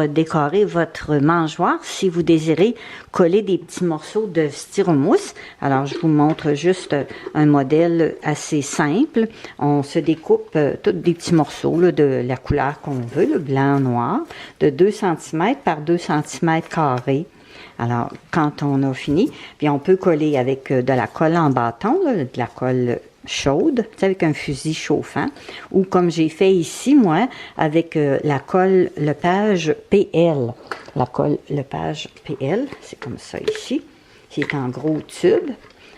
pour décorer votre mangeoire si vous désirez coller des petits morceaux de styromousse. Alors, je vous montre juste un modèle assez simple. On se découpe tous des petits morceaux là, de la couleur qu'on veut, le blanc, noir, de 2 cm par 2 cm carrés. Alors, quand on a fini, puis on peut coller avec de la colle en bâton, là, de la colle chaude, avec un fusil chauffant, ou comme j'ai fait ici, moi, avec la colle Lepage PL. La colle Lepage PL, c'est comme ça ici. C'est en gros tube.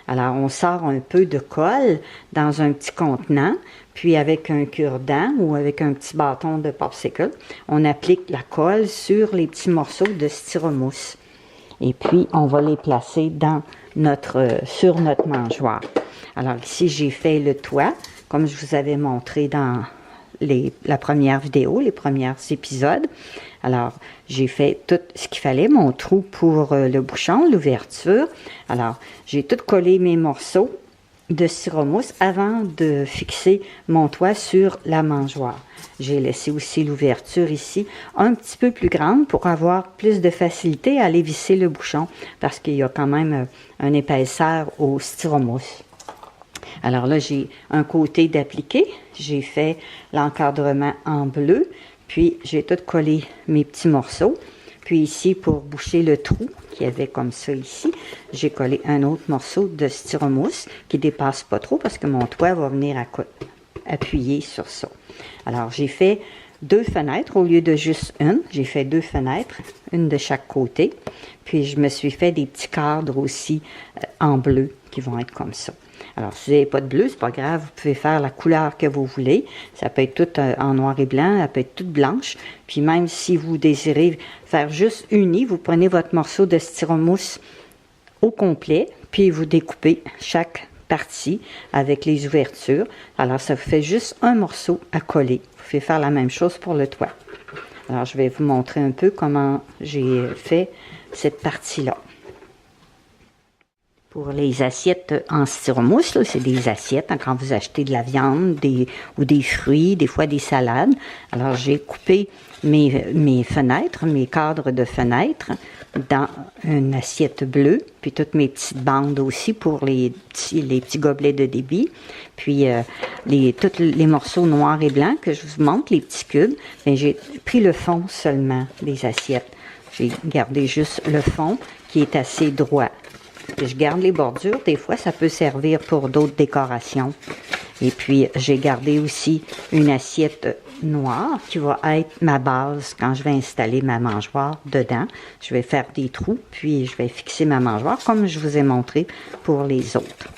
Alors, on sort un peu de colle dans un petit contenant, puis avec un cure-dent ou avec un petit bâton de popsicle, on applique la colle sur les petits morceaux de styromousse. Et puis, on va les placer sur notre mangeoire. Alors ici, j'ai fait le toit, comme je vous avais montré dans la première vidéo, les premiers épisodes. Alors, j'ai fait tout ce qu'il fallait, mon trou pour le bouchon, l'ouverture. Alors, j'ai tout collé mes morceaux de styromousse avant de fixer mon toit sur la mangeoire. J'ai laissé aussi l'ouverture ici un petit peu plus grande pour avoir plus de facilité à aller visser le bouchon parce qu'il y a quand même une épaisseur au styromousse. Alors là, j'ai un côté d'appliqué. J'ai fait l'encadrement en bleu. Puis, j'ai tout collé mes petits morceaux. Puis ici, pour boucher le trou qu'il y avait comme ça ici, j'ai collé un autre morceau de styromousse qui ne dépasse pas trop parce que mon toit va venir appuyer sur ça. Alors, j'ai fait 2 fenêtres au lieu de juste une. J'ai fait 2 fenêtres, une de chaque côté. Puis, je me suis fait des petits cadres aussi en bleu qui vont être comme ça. Alors, si vous n'avez pas de bleu, c'est pas grave, vous pouvez faire la couleur que vous voulez. Ça peut être tout en noir et blanc, ça peut être toute blanche. Puis même si vous désirez faire juste uni, vous prenez votre morceau de styromousse au complet, puis vous découpez chaque partie avec les ouvertures. Alors, ça vous fait juste un morceau à coller. Vous pouvez faire la même chose pour le toit. Alors, je vais vous montrer un peu comment j'ai fait cette partie-là. Pour les assiettes en styromousse, c'est des assiettes hein, quand vous achetez de la viande ou des fruits, des fois des salades. Alors, j'ai coupé mes fenêtres, mes cadres de fenêtres dans une assiette bleue, puis toutes mes petites bandes aussi pour les petits gobelets de débit. Puis, tous les morceaux noirs et blancs que je vous montre, les petits cubes, mais j'ai pris le fond seulement des assiettes. J'ai gardé juste le fond qui est assez droit. Puis je garde les bordures. Des fois, ça peut servir pour d'autres décorations. Et puis, j'ai gardé aussi une assiette noire qui va être ma base quand je vais installer ma mangeoire dedans. Je vais faire des trous, puis je vais fixer ma mangeoire comme je vous ai montré pour les autres.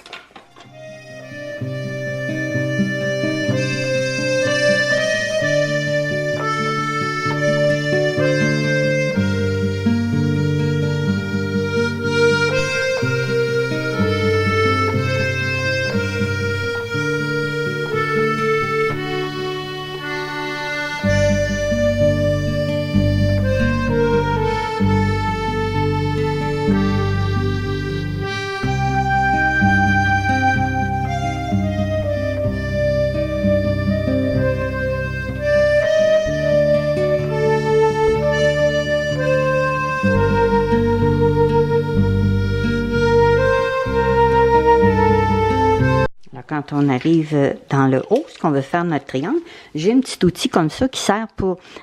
Quand on arrive dans le haut, ce qu'on veut faire notre triangle, j'ai un petit outil comme ça qui sert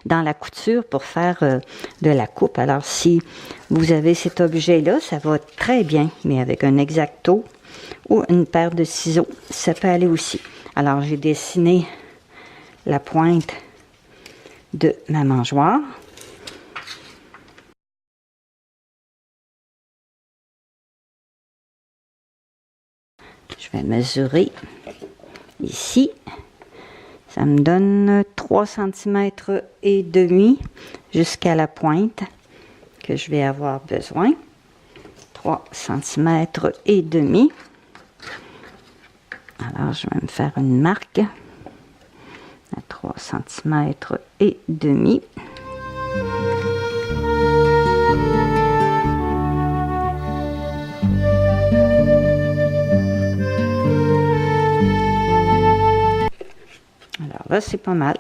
dans la couture pour faire de la coupe. Alors, si vous avez cet objet-là, ça va très bien, mais avec un X-Acto ou une paire de ciseaux, ça peut aller aussi. Alors, j'ai dessiné la pointe de ma mangeoire. Je vais mesurer ici. Ça me donne 3 cm et demi jusqu'à la pointe que je vais avoir besoin. 3 cm et demi. Alors, je vais me faire une marque à 3 cm et demi. Alors là, c'est pas mal.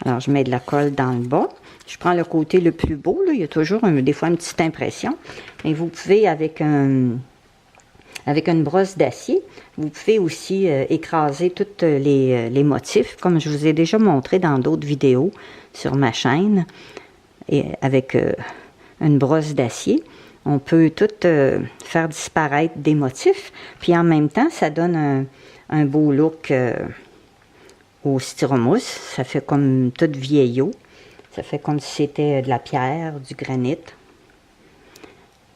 Alors, je mets de la colle dans le bas. Je prends le côté le plus beau, là. Il y a toujours des fois une petite impression. Et vous pouvez, avec une brosse d'acier, vous pouvez aussi écraser tous les motifs, comme je vous ai déjà montré dans d'autres vidéos sur ma chaîne. Et avec une brosse d'acier, on peut tout faire disparaître des motifs. Puis en même temps, ça donne un beau look au styromousse. Ça fait comme tout vieillot. Ça fait comme si c'était de la pierre, du granit.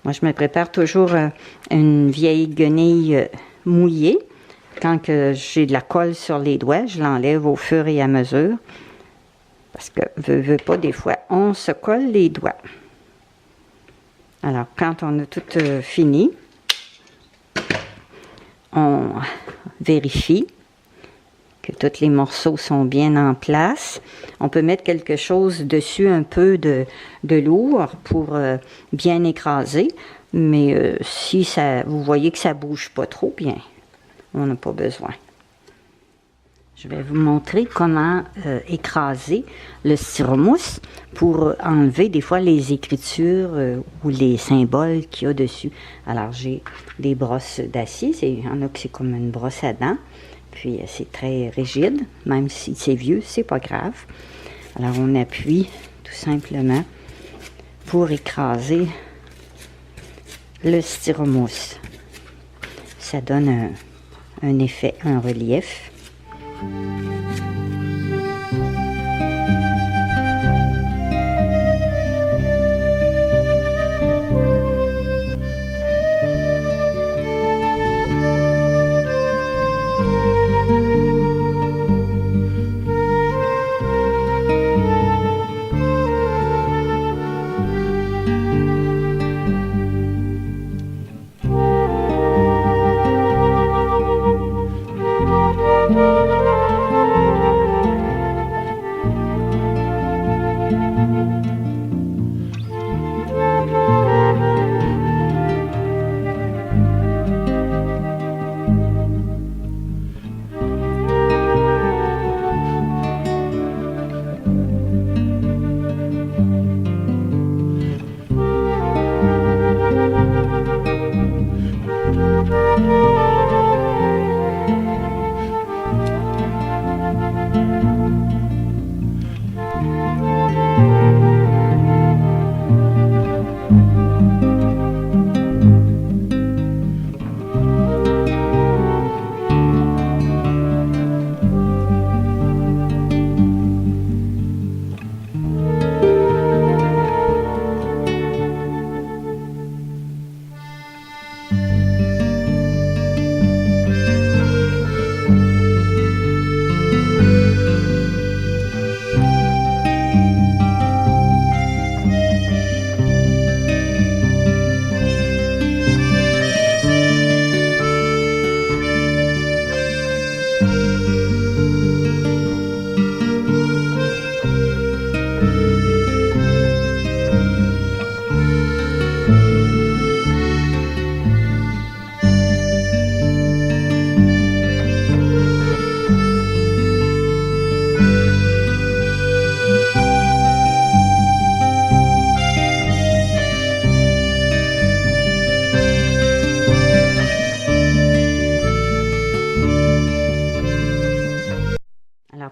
Moi, je me prépare toujours une vieille guenille mouillée. Quand j'ai de la colle sur les doigts, je l'enlève au fur et à mesure. Parce que, veux pas, des fois, on se colle les doigts. Alors, quand on a tout fini, on vérifie que tous les morceaux sont bien en place. On peut mettre quelque chose dessus, un peu de lourd pour bien écraser. Mais si vous voyez que ça ne bouge pas trop, bien, on n'a pas besoin. Je vais vous montrer comment écraser le styromousse pour enlever des fois les écritures ou les symboles qu'il y a dessus. Alors, j'ai des brosses d'acier. Il y en a que c'est comme une brosse à dents. Puis, c'est très rigide. Même si c'est vieux, c'est pas grave. Alors, on appuie tout simplement pour écraser le styromousse. Ça donne un effet, un relief.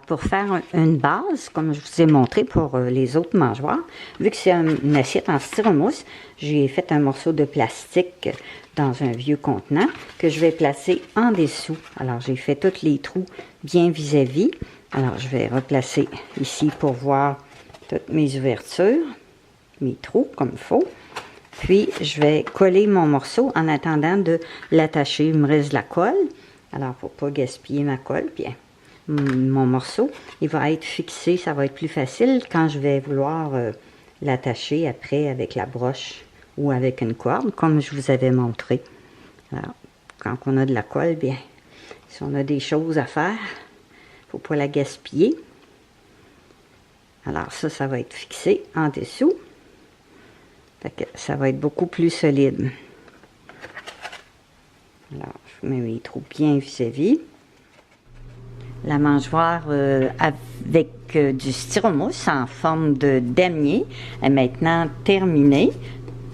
Pour faire une base, comme je vous ai montré pour les autres mangeoires, vu que c'est une assiette en styromousse, j'ai fait un morceau de plastique dans un vieux contenant que je vais placer en dessous. Alors, j'ai fait tous les trous bien vis-à-vis. Alors, je vais replacer ici pour voir toutes mes ouvertures, mes trous comme il faut. Puis, je vais coller mon morceau en attendant de l'attacher. Il me reste de la colle. Alors, pour ne pas gaspiller ma colle, bien, mon morceau, il va être fixé, ça va être plus facile quand je vais vouloir l'attacher après avec la broche ou avec une corde, comme je vous avais montré. Alors, quand on a de la colle, bien, si on a des choses à faire, il ne faut pas la gaspiller. Alors ça va être fixé en dessous. Fait que ça va être beaucoup plus solide. Alors, je mets mes trous bien vis-à-vis. La mangeoire avec du styromousse en forme de damier est maintenant terminée.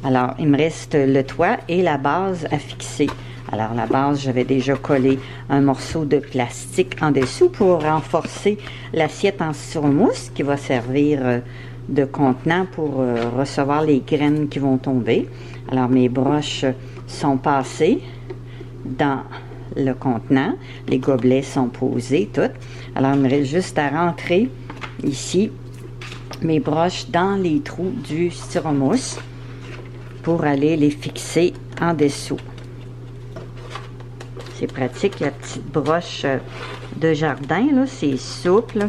Alors, il me reste le toit et la base à fixer. Alors, la base, j'avais déjà collé un morceau de plastique en dessous pour renforcer l'assiette en styromousse qui va servir de contenant pour recevoir les graines qui vont tomber. Alors, mes broches sont passées dans le contenant. Les gobelets sont posés, toutes. Alors, il me reste juste à rentrer ici mes broches dans les trous du styromousse pour aller les fixer en dessous. C'est pratique, la petite broche de jardin, là, c'est souple,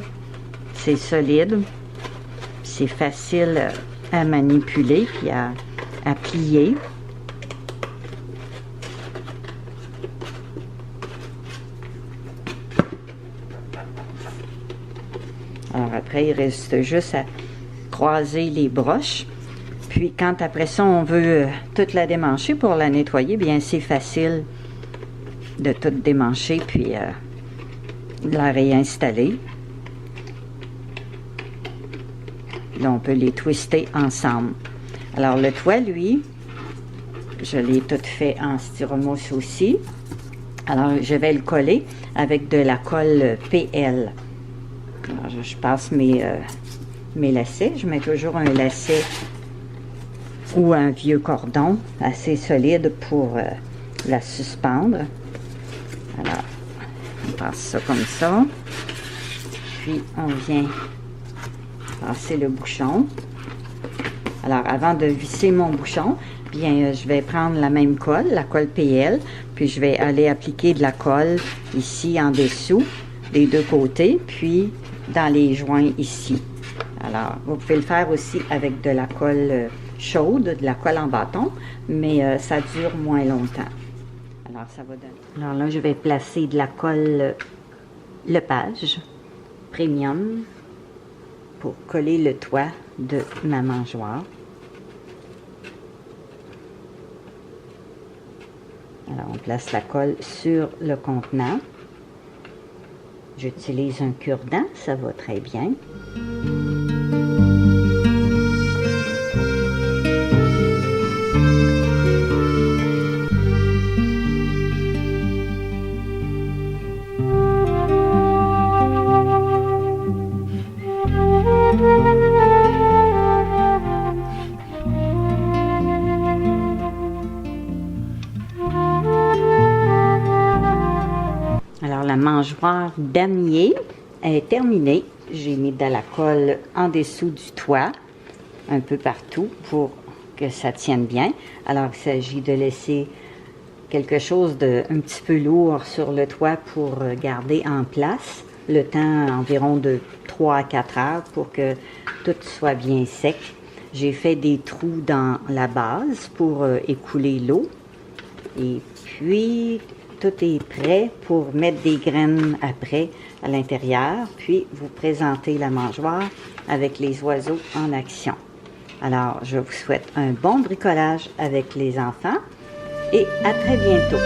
c'est solide, c'est facile à manipuler puis à plier. Alors après, il reste juste à croiser les broches. Puis quand après ça, on veut toute la démancher pour la nettoyer, bien c'est facile de tout démancher puis de la réinstaller. Là, on peut les twister ensemble. Alors le toit, lui, je l'ai tout fait en styromousse aussi. Alors je vais le coller avec de la colle PL. Alors, je passe mes lacets. Je mets toujours un lacet ou un vieux cordon assez solide pour la suspendre. Alors, on passe ça comme ça. Puis, on vient passer le bouchon. Alors, avant de visser mon bouchon, bien, je vais prendre la même colle, la colle PL, puis je vais aller appliquer de la colle ici en dessous, des deux côtés, puis dans les joints ici. Alors, vous pouvez le faire aussi avec de la colle chaude, de la colle en bâton, mais ça dure moins longtemps. Alors, ça va donner. Alors là, je vais placer de la colle Lepage Premium pour coller le toit de ma mangeoire. Alors, on place la colle sur le contenant. J'utilise un cure-dent, ça va très bien. Alors, la mangeoire damier est terminée. J'ai mis de la colle en dessous du toit, un peu partout, pour que ça tienne bien. Alors, il s'agit de laisser quelque chose de un petit peu lourd sur le toit pour garder en place le temps environ de 3 à 4 heures pour que tout soit bien sec. J'ai fait des trous dans la base pour écouler l'eau. Et puis, tout est prêt pour mettre des graines après à l'intérieur, puis vous présentez la mangeoire avec les oiseaux en action. Alors, je vous souhaite un bon bricolage avec les enfants et à très bientôt.